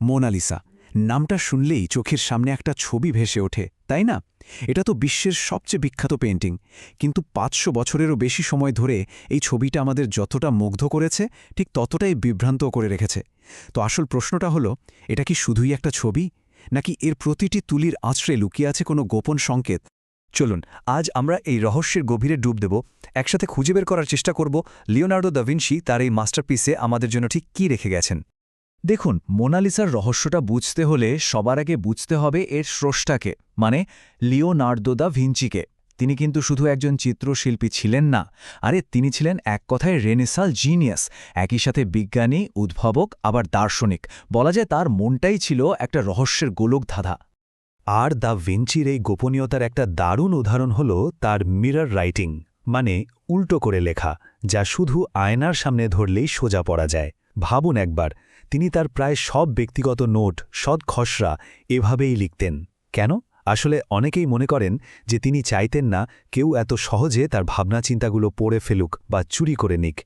Mona Lisa নামটা শুনলেই চোখের সামনে একটা ছবি ভেসে ওঠে, তাই না? এটা তো বিশ্বের সবচেয়ে বিখ্যাত পেইন্টিং, কিন্তু ৫০০ বছরেরও বেশি সময় ধরে এই ছবিটা আমাদের যতটা মুগ্ধ করেছে ঠিক ততটাই বিভ্রান্ত করে রেখেছে। তো আসল প্রশ্নটা হলো, এটা কি শুধুই একটা ছবি, নাকি এর প্রতিটি তুলির আঁচড়ে লুকিয়ে আছে কোনো গোপন সংকেত? চলুন আজ আমরা এই রহস্যের গভীরে ডুব দেব, একসাথে খুঁজে বের করার চেষ্টা করব লিওনার্দো দা ভিঞ্চি তার এই মাস্টারপিসে আমাদের জন্য ঠিক কী রেখে গেছেন। দেখুন, মোনালিসার রহস্যটা বুঝতে হলে সবার আগে বুঝতে হবে এর স্রষ্টাকে, মানে লিওনার্দো দা ভিঞ্চিকে। তিনি কিন্তু শুধু একজন চিত্রশিল্পী ছিলেন না, আরে তিনি ছিলেন এক কথায় রেনেসাল জিনিয়াস, একই সাথে বিজ্ঞানী, উদ্ভাবক, আবার দার্শনিক। বলা যায় তার মনটাই ছিল একটা রহস্যের গোলকধাঁধা। আর দ্য ভিঞ্চির এই গোপনীয়তার একটা দারুণ উদাহরণ হল তার মিরর রাইটিং, মানে উল্টো করে লেখা, যা শুধু আয়নার সামনে ধরলেই সোজা পড়া যায়। ভাবুন একবার, তিনি তার প্রায় সব ব্যক্তিগত নোট, খসড়া এভাবেই লিখতেন। কেন? আসলে অনেকেই মনে করেন যে তিনি চাইতেন না কেউ এত সহজে তার ভাবনা চিন্তাগুলো পড়ে ফেলুক বা চুরি করে নিক।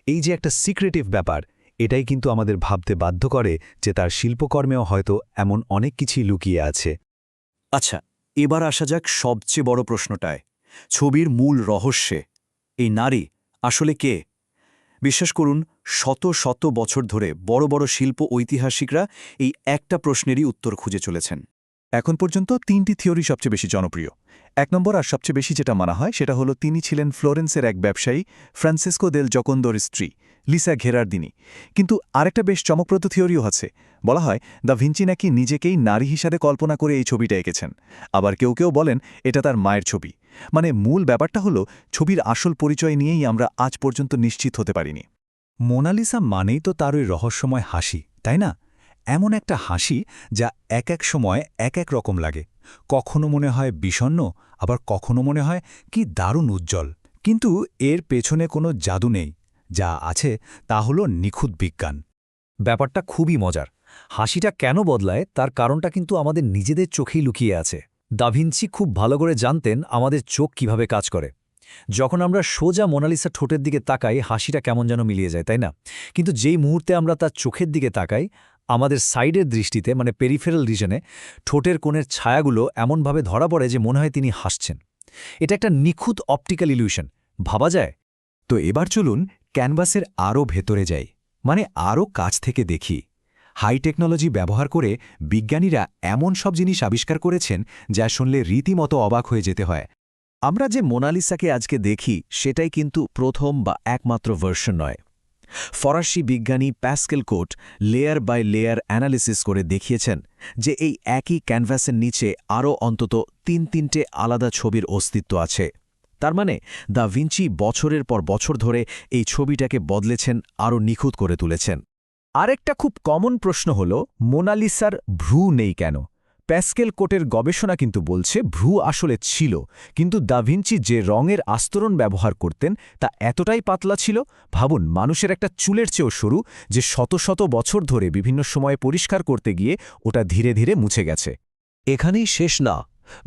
এই যে একটা সিক্রেটিভ ব্যাপার, এটাই কিন্তু আমাদের ভাবতে বাধ্য করে যে তার শিল্পকর্মেও হয়তো এমন অনেক কিছুই লুকিয়ে আছে। আচ্ছা, এবার আসা যাক সবচেয়ে বড় প্রশ্নটায়, ছবির মূল রহস্যে। এই নারী আসলে কে? বিশ্বাস করুন, শত শত বছর ধরে বড় বড় শিল্প ঐতিহাসিকরা এই একটা প্রশ্নেরই উত্তর খুঁজে চলেছেন। এখন পর্যন্ত ৩টি থিওরি সবচেয়ে বেশি জনপ্রিয়। ১ নম্বর আর সবচেয়ে বেশি যেটা মানা হয় সেটা হলো তিনি ছিলেন ফ্লোরেন্সের এক ব্যবসায়ী, ফ্রান্সিসকো দেল জকোন্দোর স্ত্রী, লিসা ঘেরার্দিনি। কিন্তু আরেকটা বেশ চমকপ্রদ থিওরিও আছে। বলা হয় দা ভিঞ্চি নাকি নিজেকেই নারী হিসাবে কল্পনা করে এই ছবিটা এঁকেছেন। আবার কেউ কেউ বলেন এটা তার মায়ের ছবি। মানে মূল ব্যাপারটা হলো ছবির আসল পরিচয় নিয়েই আমরা আজ পর্যন্ত নিশ্চিত হতে পারিনি। মোনালিসা মানেই তো তার ওই রহস্যময় হাসি, তাই না? এমন একটা হাসি যা এক এক সময় এক এক রকম লাগে। কখনো মনে হয় বিষণ্ণ, আবার কখনো মনে হয় কি দারুণ উজ্জ্বল। কিন্তু এর পেছনে কোনো জাদু নেই। যা আছে তা হলো নিখুঁত বিজ্ঞান। ব্যাপারটা খুবই মজার। হাসিটা কেন বদলায় তার কারণটা কিন্তু আমাদের নিজেদের চোখেই লুকিয়ে আছে। দা ভিঞ্চি খুব ভালো করে জানতেন আমাদের চোখ কিভাবে কাজ করে। যখন আমরা সোজা মোনালিসা ঠোঁটের দিকে তাকাই, হাসিটা কেমন যেন মিলিয়ে যায়, তাই না? কিন্তু যেই মুহূর্তে আমরা তার চোখের দিকে তাকাই, আমাদের সাইডের দৃষ্টিতে, মানে পেরিফেরাল রিজনে, ঠোঁটের কোণের ছায়াগুলো এমনভাবে ধরা পড়ে যে মনে হয় তিনি হাসছেন। এটা একটা নিখুঁত অপটিক্যাল ইলিউশন, ভাবা যায়? তো এবার চলুন ক্যানভাসের আরও ভেতরে যাই, মানে আরও কাছ থেকে দেখি। হাই টেকনোলজি ব্যবহার করে বিজ্ঞানীরা এমন সব জিনিস আবিষ্কার করেছেন যা শুনলে রীতিমতো অবাক হয়ে যেতে হয়। আমরা যে মোনালিসাকে আজকে দেখি সেটাই কিন্তু প্রথম বা একমাত্র ভার্সন নয়। ফরাসি বিজ্ঞানী প্যাসকেল কোট লেয়ার বাই লেয়ার অ্যানালিসিস করে দেখিয়েছেন যে এই একই ক্যানভাসের নিচে আরও অন্তত তিনটে আলাদা ছবির অস্তিত্ব আছে। তার মানে দা ভিঞ্চি বছরের পর বছর ধরে এই ছবিটাকে বদলেছেন, আরও নিখুঁত করে তুলেছেন। আরেকটা খুব কমন প্রশ্ন হল, মোনালিসার ভ্রু নেই কেন? প্যাসকেল কোটের গবেষণা কিন্তু বলছে ভ্রু আসলে ছিল, কিন্তু দা ভিঞ্চি যে রঙের আস্তরণ ব্যবহার করতেন তা এতটাই পাতলা ছিল, ভাবুন, মানুষের একটা চুলের চেয়েও সরু, যে শত শত বছর ধরে বিভিন্ন সময়ে পরিষ্কার করতে গিয়ে ওটা ধীরে ধীরে মুছে গেছে। এখানেই শেষ না।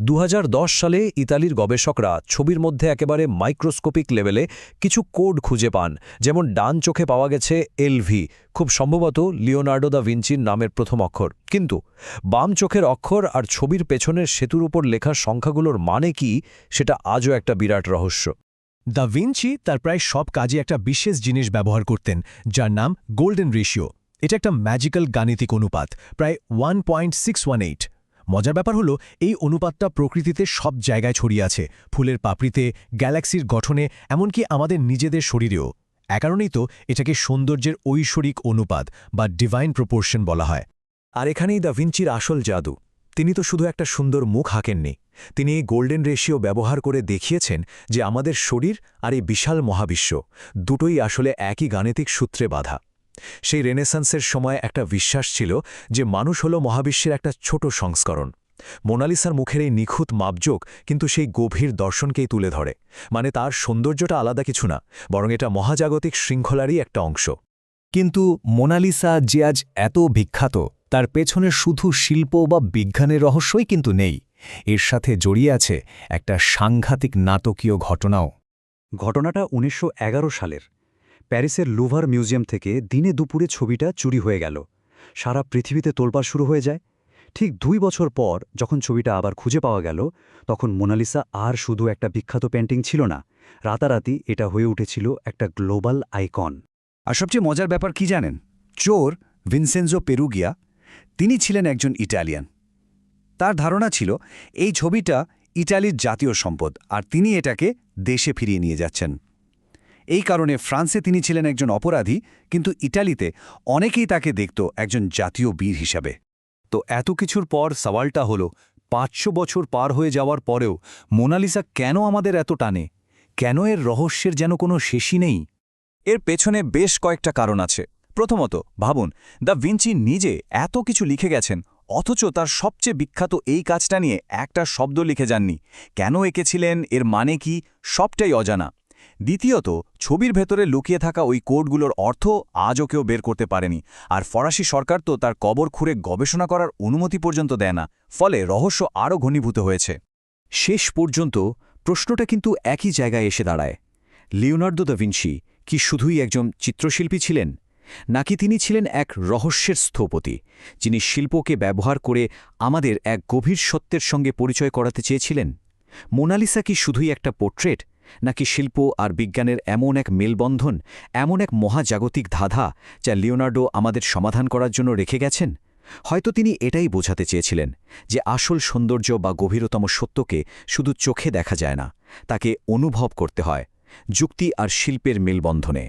২০১০ সালে ইতালির গবেষকরা ছবির মধ্যে একেবারে মাইক্রোস্কোপিক লেভেলে কিছু কোড খুঁজে পান। যেমন ডান চোখে পাওয়া গেছে এলভি, খুব সম্ভবত লিওনার্দো দা ভিঞ্চির নামের প্রথম অক্ষর। কিন্তু বাম চোখের অক্ষর আর ছবির পেছনের সেতুর উপর লেখা সংখ্যাগুলোর মানে কি, সেটা আজও একটা বিরাট রহস্য। দা ভিঞ্চি তার প্রায় সব কাজে একটা বিশেষ জিনিস ব্যবহার করতেন, যার নাম গোল্ডেন রেশিও। এটা একটা ম্যাজিক্যাল গাণিতিক অনুপাত, প্রায় 1.618। মজার ব্যাপার হলো এই অনুপাতটা প্রকৃতিতে সব জায়গায় ছড়িয়ে আছে, ফুলের পাপড়িতে, গ্যালাক্সির গঠনে, এমনকি আমাদের নিজেদের শরীরেও। এ কারণেই তো এটাকে সৌন্দর্যের ঐশ্বরিক অনুপাত বা ডিভাইন প্রপোর্শন বলা হয়। আর এখানেই দা ভিঞ্চির আসল জাদু। তিনি তো শুধু একটা সুন্দর মুখ আঁকেননি, তিনি এই গোল্ডেন রেশিও ব্যবহার করে দেখিয়েছেন যে আমাদের শরীর আর এই বিশাল মহাবিশ্ব দুটোই আসলে একই গাণিতিক সূত্রে বাঁধা। সেই রেনেসান্সের সময় একটা বিশ্বাস ছিল যে মানুষ হলো মহাবিশ্বের একটা ছোট সংস্করণ। মোনালিসার মুখের এই নিখুঁত মাপজোক কিন্তু সেই গভীর দর্শনকেই তুলে ধরে। মানে তার সৌন্দর্যটা আলাদা কিছু না, বরং এটা মহাজাগতিক শৃঙ্খলারই একটা অংশ। কিন্তু মোনালিসা যে আজ এত বিখ্যাত, তার পেছনে শুধু শিল্প বা বিজ্ঞানের রহস্যই কিন্তু নেই। এর সাথে জড়িয়ে আছে একটা সাংঘাতিক নাটকীয় ঘটনাও। ঘটনাটা ১৯১১ সালের। প্যারিসের লুভার মিউজিয়াম থেকে দিনে দুপুরে ছবিটা চুরি হয়ে গেল। সারা পৃথিবীতে তোলপাড় শুরু হয়ে যায়। ঠিক 2 বছর পর যখন ছবিটা আবার খুঁজে পাওয়া গেল, তখন মোনালিসা আর শুধু একটা বিখ্যাত পেন্টিং ছিল না, রাতারাতি এটা হয়ে উঠেছিল একটা গ্লোবাল আইকন। আর সবচেয়ে মজার ব্যাপার কি জানেন? চোর ভিনসেনজো পেরুগিয়া, তিনি ছিলেন একজন ইটালিয়ান। তার ধারণা ছিল এই ছবিটা ইটালির জাতীয় সম্পদ, আর তিনি এটাকে দেশে ফিরিয়ে নিয়ে যাচ্ছেন। এই কারণে ফ্রান্সে তিনি ছিলেন একজন অপরাধী, কিন্তু ইটালিতে অনেকেই তাকে দেখত একজন জাতীয় বীর হিসাবে। তো এত কিছুর পর সওয়ালটা হলো, 500 বছর পার হয়ে যাওয়ার পরেও মোনালিসা কেন আমাদের এত টানে? কেন এর রহস্যের যেন কোনো শেষই নেই? এর পেছনে বেশ কয়েকটা কারণ আছে। প্রথমত, ভাবুন, দ্য ভিঞ্চি নিজে এত কিছু লিখে গেছেন, অথচ তার সবচেয়ে বিখ্যাত এই কাজটা নিয়ে একটা শব্দ লিখে যাননি। কেন এঁকেছিলেন, এর মানে কি, সবটাই অজানা। দ্বিতীয়ত, ছবির ভেতরে লুকিয়ে থাকা ওই কোডগুলোর অর্থ আজও কেউ বের করতে পারেনি, আর ফরাসি সরকার তো তার কবর খুঁড়ে গবেষণা করার অনুমতি পর্যন্ত দেয় না। ফলে রহস্য আরও ঘনীভূত হয়েছে। শেষ পর্যন্ত প্রশ্নটা কিন্তু একই জায়গায় এসে দাঁড়ায়। লিওনার্দো দ্য ভিঞ্চি কি শুধুই একজন চিত্রশিল্পী ছিলেন, নাকি তিনি ছিলেন এক রহস্যের স্থপতি, যিনি শিল্পকে ব্যবহার করে আমাদের এক গভীর সত্যের সঙ্গে পরিচয় করাতে চেয়েছিলেন? মোনালিসা কি শুধুই একটা পোর্ট্রেট, নাকি শিল্প আর বিজ্ঞানের এমন এক মেলবন্ধন, এমন এক মহাজাগতিক ধাঁধা যা লিওনার্ডো আমাদের সমাধান করার জন্য রেখে গেছেন? হয়তো তিনি এটাই বোঝাতে চেয়েছিলেন যে আসল সৌন্দর্য বা গভীরতম সত্যকে শুধু চোখে দেখা যায় না, তাকে অনুভব করতে হয়, যুক্তি আর শিল্পের মেলবন্ধনে।